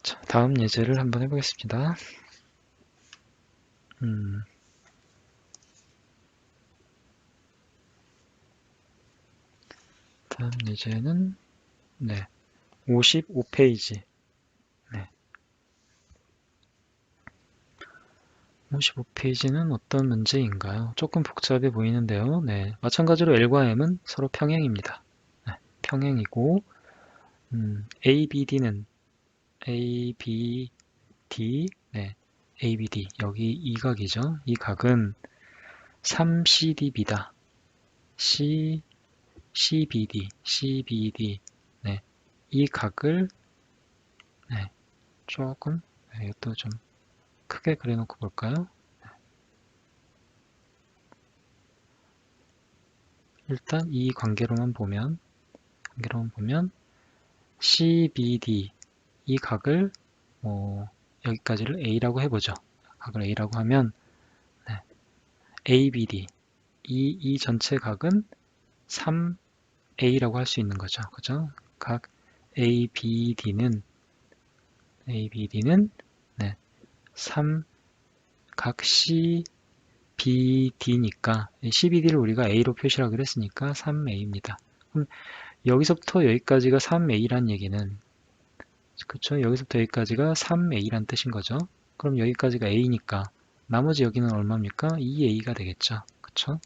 자, 다음 예제를 한번 해보겠습니다. 다음 예제는 55페이지. 55페이지는 어떤 문제인가요? 조금 복잡해 보이는데요. 마찬가지로 L과 M은 서로 평행입니다. 평행이고 ABD는 ABD, ABD 여기 이 각이죠. 이 각은 3CDB다. CBD 이 각을 조금 이것도 좀 크게 그려놓고 볼까요? 일단 이 관계로만 보면 CBD 이 각을 여기까지를 A라고 해보죠. 각을 A라고 하면 ABD 이 전체 각은 3A라고 할 수 있는 거죠. 그죠? 각 ABD는 3, 각 CBD니까 CBD를 우리가 A로 표시하기로 했으니까 3A입니다. 그럼 여기서부터 여기까지가 3A란 얘기는 그쵸? 여기서부터 여기까지가 3A란 뜻인 거죠. 그럼 여기까지가 A니까 나머지 여기는 얼마입니까? 2A가 되겠죠. 그쵸?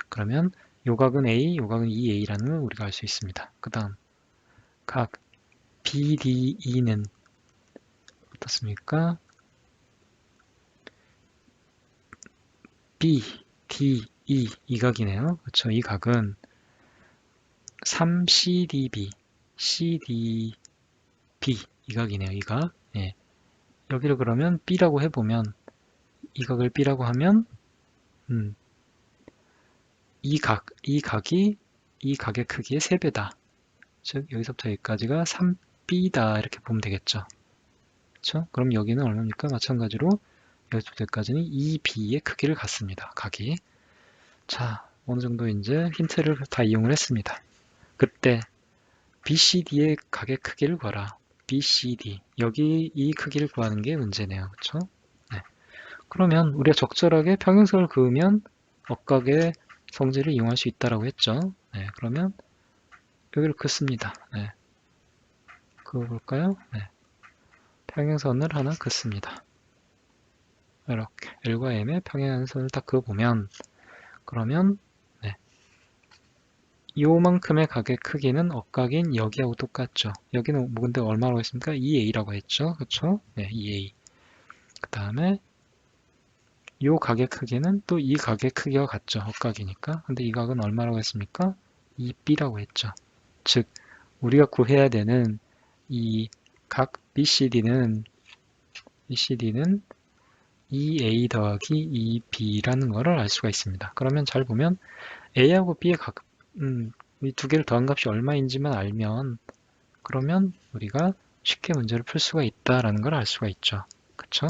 그러면 요 각은 A, 요 각은 2A라는 걸 우리가 알 수 있습니다. 그 다음 각 BDE는 어떻습니까? B, D, 이 각이네요. 그쵸? 이 각은 3CDB, CDB 이 각이네요. 이 각. 여기를 그러면 B라고 해보면 이 각을 B라고 하면 이 각의 크기의 3배다. 즉 여기서부터 여기까지가 3B다 이렇게 보면 되겠죠. 그렇죠? 그럼 여기는 얼마입니까? 마찬가지로 여기서부터 여기까지는 2B의 크기를 갖습니다. 각이. 자, 어느 정도 이제 힌트를 다 이용을 했습니다. 그때 BCD의 각의 크기를 구하라. BCD. 여기 이 크기를 구하는 게 문제네요. 그렇죠? 그러면 우리가 적절하게 평행선을 그으면 억각의 성질을 이용할 수 있다라고 했죠. 그러면 여기를 긋습니다. 그어볼까요? 평행선을 하나 긋습니다. 이렇게 L과 M의 평행선을 딱 그어보면 그러면 요만큼의 각의 크기는 억각인 여기하고 똑같죠. 여기는 뭐 근데 얼마라고 했습니까? 2A라고 했죠. 그쵸? 2A. 그 다음에 요 각의 크기는 또 이 각의 크기와 같죠. 억각이니까. 근데 이 각은 얼마라고 했습니까? 2B라고 했죠. 즉 우리가 구해야 되는 이 각 BCD는 2A 더하기 2B라는 것을 알 수가 있습니다. 그러면 잘 보면 A하고 B의 각, 이 두 개를 더한 값이 얼마인지만 알면 그러면 우리가 쉽게 문제를 풀 수가 있다라는 걸 알 수가 있죠. 그쵸?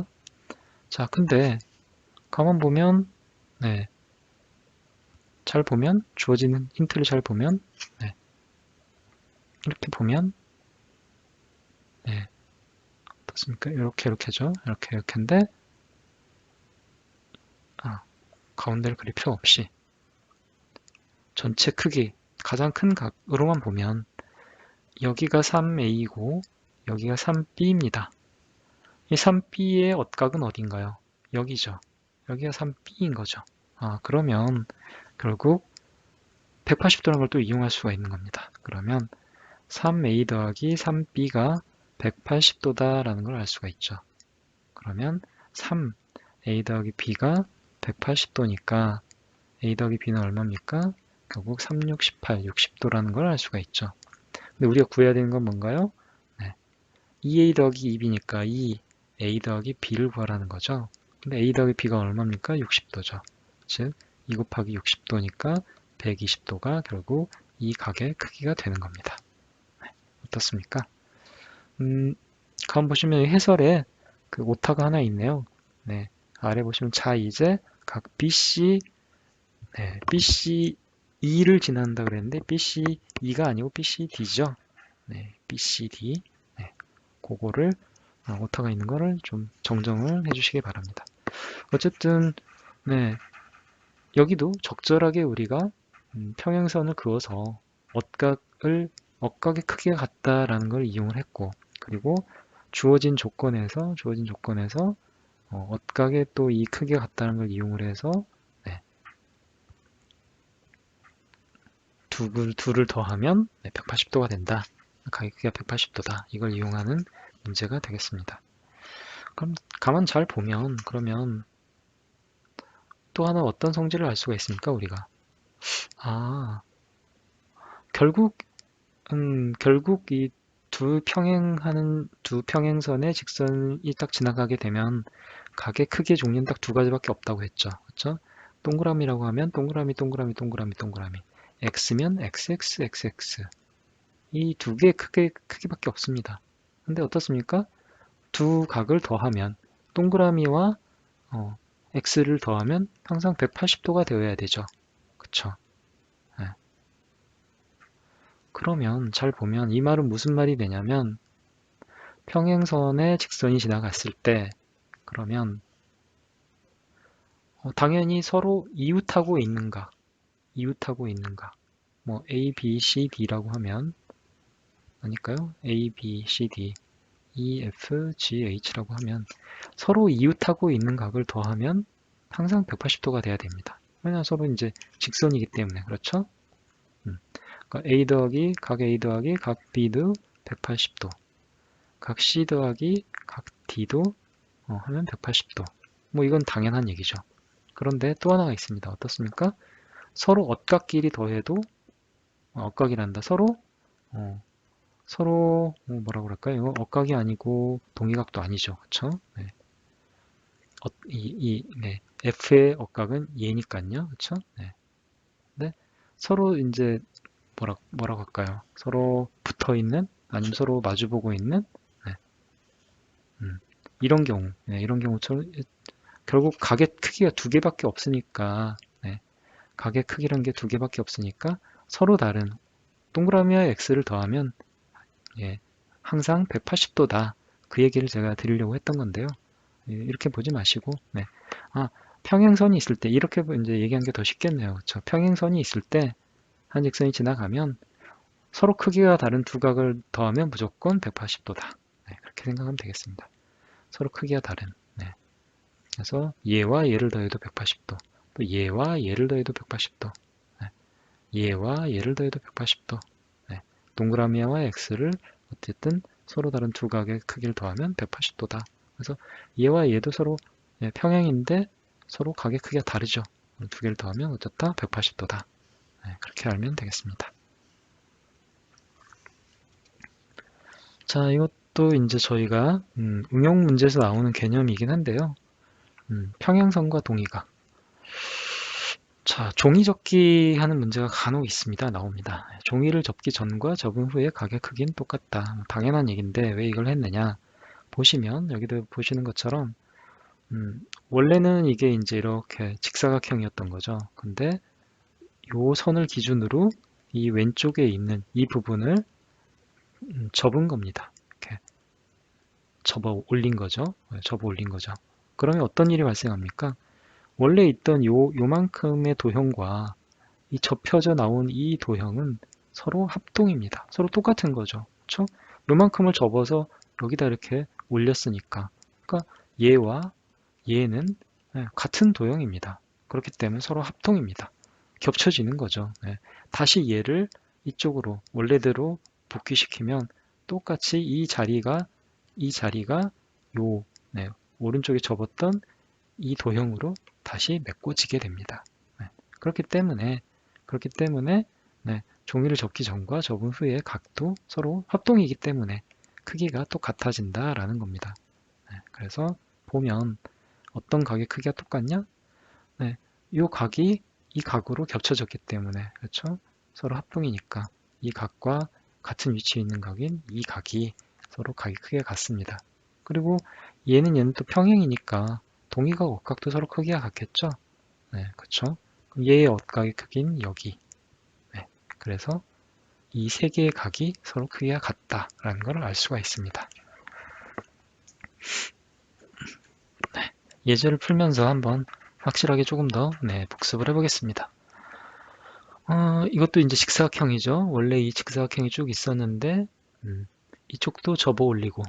자, 근데 가만 보면 잘 보면 주어지는 힌트를 잘 보면 이렇게 보면 어떻습니까? 이렇게죠. 이렇게인데 가운데를 그릴 필요 없이 전체 크기 가장 큰 각으로만 보면 여기가 3A고 여기가 3B입니다. 이 3B의 억각은 어딘가요? 여기죠. 여기가 3B인 거죠. 그러면 결국 180도라는 걸 또 이용할 수가 있는 겁니다. 그러면 3A 더하기 3B가 180도다라는 걸 알 수가 있죠. 그러면 3A 더하기 B가 180도니까 A 더하기 B는 얼마입니까? 결국 3, 6, 18, 60도라는 걸 알 수가 있죠. 근데 우리가 구해야 되는 건 뭔가요? 2A 더하기 2B니까 2A 더하기 B를 구하라는 거죠. 근데 A 더하기 B가 얼마입니까? 60도죠. 즉, 2 곱하기 60도니까 120도가 결국 이 각의 크기가 되는 겁니다. 어떻습니까? 가만 보시면 해설에 그 오타가 하나 있네요. 아래 보시면 자 이제 각 BC, BC2를 지난다 그랬는데 BC2가 아니고 BCD죠. BCD. 그거를 오타가 있는 거를 좀 정정을 해주시기 바랍니다. 어쨌든 네, 여기도 적절하게 우리가 평행선을 그어서 억각의 크기가 같다라는 걸 이용을 했고, 그리고 주어진 조건에서 억각의 또 이 크기가 같다는 걸 이용을 해서 네, 둘을 더하면 180도가 된다. 각의 크기가 180도다. 이걸 이용하는 문제가 되겠습니다. 그럼 가만 잘 보면 그러면 또 하나 어떤 성질을 알 수가 있습니까, 우리가? 아, 결국 이 두 평행선의 직선이 딱 지나가게 되면 각의 크기의 종류는 딱 두 가지밖에 없다고 했죠. 그렇죠? 동그라미라고 하면 동그라미, 동그라미, 동그라미, 동그라미. X면 XX, XX. 이 두 개의 크기밖에 없습니다. 근데 어떻습니까? 두 각을 더하면 동그라미와 X를 더하면 항상 180도가 되어야 되죠. 그쵸? 네. 그러면 잘 보면 이 말은 무슨 말이 되냐면 평행선에 직선이 지나갔을 때 그러면 당연히 서로 이웃하고 있는가 뭐 A, B, C, D라고 하면 아닐까요? A, B, C, D, E, F, G, H라고 하면 서로 이웃하고 있는 각을 더하면 항상 180도가 돼야 됩니다. 왜냐하면 서로 이제 직선이기 때문에 그렇죠? 그러니까 각 A 더하기 각 B도 180도, 각 C 더하기 각 D도 하면 180도. 뭐 이건 당연한 얘기죠. 그런데 또 하나가 있습니다. 어떻습니까? 서로 억각끼리 더해도 억각이란다. 어, 서로 뭐라고 그럴까요? 억각이 아니고 동의각도 아니죠. 그쵸? 네. 네. F의 억각은 얘니까요. 그쵸? 네. 근데 서로 이제 뭐라고 할까요? 서로 붙어 있는 아니면 서로 마주보고 있는 네. 이런 경우 이런 경우처럼 결국 각의 크기가 두 개밖에 없으니까 네. 각의 크기란 게 두 개밖에 없으니까 서로 다른 동그라미와 x를 더하면 예, 항상 180도다. 그 얘기를 제가 드리려고 했던 건데요. 예, 이렇게 보지 마시고 네. 평행선이 있을 때 이렇게 이제 얘기하는 게 더 쉽겠네요. 그렇죠? 평행선이 있을 때 한 직선이 지나가면 서로 크기가 다른 두 각을 더하면 무조건 180도다. 네, 그렇게 생각하면 되겠습니다. 서로 크기가 다른. 네. 그래서 얘와 얘를 더해도 180도. 또 얘와 얘를 더해도 180도. 네. 얘와 얘를 더해도 180도. 네. 동그라미와 x를 어쨌든 서로 다른 두 각의 크기를 더하면 180도다. 그래서 얘와 얘도 서로 평행인데 서로 각의 크기가 다르죠. 두 개를 더하면 어쨌다 180도다. 네, 그렇게 알면 되겠습니다. 자, 이것도 이제 저희가 응용 문제에서 나오는 개념이긴 한데요. 평행선과 동의각. 자, 종이 접기 하는 문제가 간혹 있습니다. 나옵니다. 종이를 접기 전과 접은 후에 각의 크기는 똑같다. 당연한 얘기인데 왜 이걸 했느냐? 보시면 여기도 보시는 것처럼 원래는 이게 이제 이렇게 직사각형이었던 거죠. 근데 요 선을 기준으로 이 왼쪽에 있는 이 부분을 접은 겁니다. 이렇게 접어 올린 거죠. 접어 올린 거죠. 그러면 어떤 일이 발생합니까? 원래 있던 요만큼의 도형과 이 접혀져 나온 이 도형은 서로 합동입니다. 서로 똑같은 거죠. 그렇죠? 요만큼을 접어서 여기다 이렇게 올렸으니까. 그러니까 얘와 얘는 같은 도형입니다. 그렇기 때문에 서로 합동입니다. 겹쳐지는 거죠. 다시 얘를 이쪽으로 원래대로 복귀시키면 똑같이 이 자리가 요 오른쪽에 접었던 이 도형으로 다시 메꿔지게 됩니다. 그렇기 때문에 종이를 접기 전과 접은 후에 각도 서로 합동이기 때문에 크기가 또 같아진다라는 겁니다. 그래서 보면 어떤 각의 크기가 똑같냐? 이 각이 이 각으로 겹쳐졌기 때문에 그렇죠? 서로 합동이니까 이 각과 같은 위치에 있는 각인 이 각이 서로 각이 크기가 같습니다. 그리고 얘는 또 평행이니까 동의각, 억각도 서로 크기가 같겠죠? 네, 그렇죠? 얘의 억각의 크기는 여기. 네, 그래서 이 세 개의 각이 서로 크기가 같다라는 걸 알 수가 있습니다. 예제를 풀면서 한번 확실하게 조금 더 복습을 해보겠습니다. 이것도 이제 직사각형이죠. 원래 이 직사각형이 쭉 있었는데 이쪽도 접어 올리고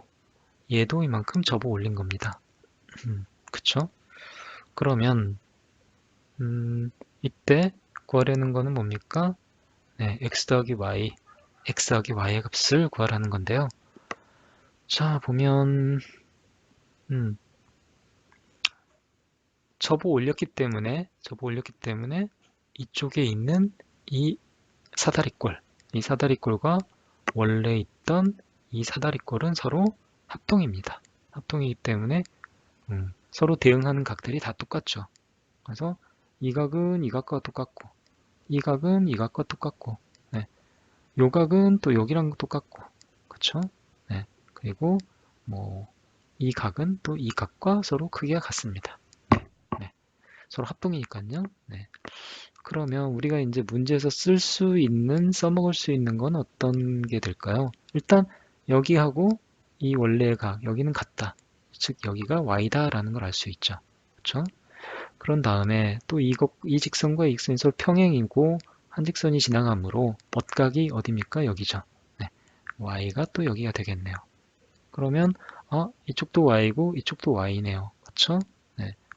얘도 이만큼 접어 올린 겁니다. 그쵸? 그러면 이때 구하려는 거는 뭡니까? x 더하기 y, x 더하기 y의 값을 구하라는 건데요. 자, 보면 접어 올렸기 때문에 이쪽에 있는 이 사다리꼴과 원래 있던 이 사다리꼴은 서로 합동입니다. 합동이기 때문에 서로 대응하는 각들이 다 똑같죠. 그래서 이 각은 이 각과 똑같고 이 각은 이 각과 똑같고 요 각은 또 여기랑 똑같고 그쵸? 그리고 뭐 이 각은 또 이 각과 서로 크기가 같습니다. 서로 합동이니까요. 그러면 우리가 이제 문제에서 쓸 수 있는, 써먹을 수 있는 건 어떤 게 될까요? 일단 여기하고 이 원래의 각, 여기는 같다. 즉 여기가 y다라는 걸 알 수 있죠. 그렇죠? 그런 다음에 또 이 직선과 이 직선이 서로 평행이고 한 직선이 지나가므로 엇각이 어디입니까? 여기죠. y가 또 여기가 되겠네요. 그러면 이쪽도 y고 이쪽도 y네요. 그렇죠?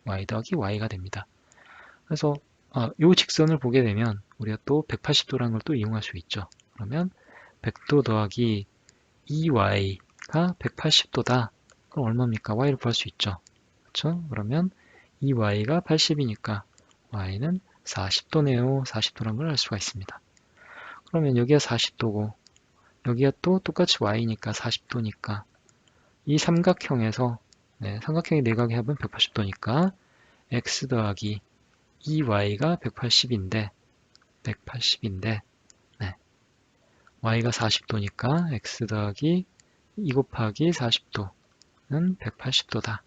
y 더하기 y가 됩니다. 그래서 이 직선을 보게 되면 우리가 또 180도라는 걸 또 이용할 수 있죠. 그러면 100도 더하기 2y가 180도다. 그럼 얼마입니까? y를 구할 수 있죠. 그렇죠? 그러면 2y가 80이니까 y는 40도네요. 40도라는 걸 알 수가 있습니다. 그러면 여기가 40도고 여기가 또 똑같이 y니까 40도니까 이 삼각형에서 삼각형의 내각의 합은 180도니까 x 더하기 2y가 180인데 y가 40도니까 x 더하기 2 곱하기 40도는 180도다.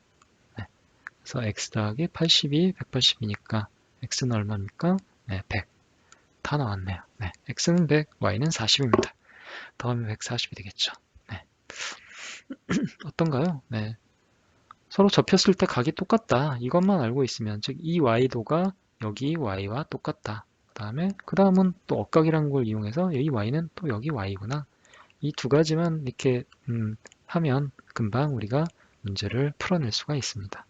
그래서 x 더하기 80이 180이니까 x는 얼마입니까? 100. 다 나왔네요. x는 100, y는 40입니다. 더하면 140이 되겠죠. 어떤가요? 서로 접혔을 때 각이 똑같다. 이것만 알고 있으면, 즉 이 y도가 여기 y와 똑같다. 그 다음은 또 엇각이라는 걸 이용해서 이 y는 또 여기 y구나. 이 두 가지만 이렇게 하면 금방 우리가 문제를 풀어낼 수가 있습니다.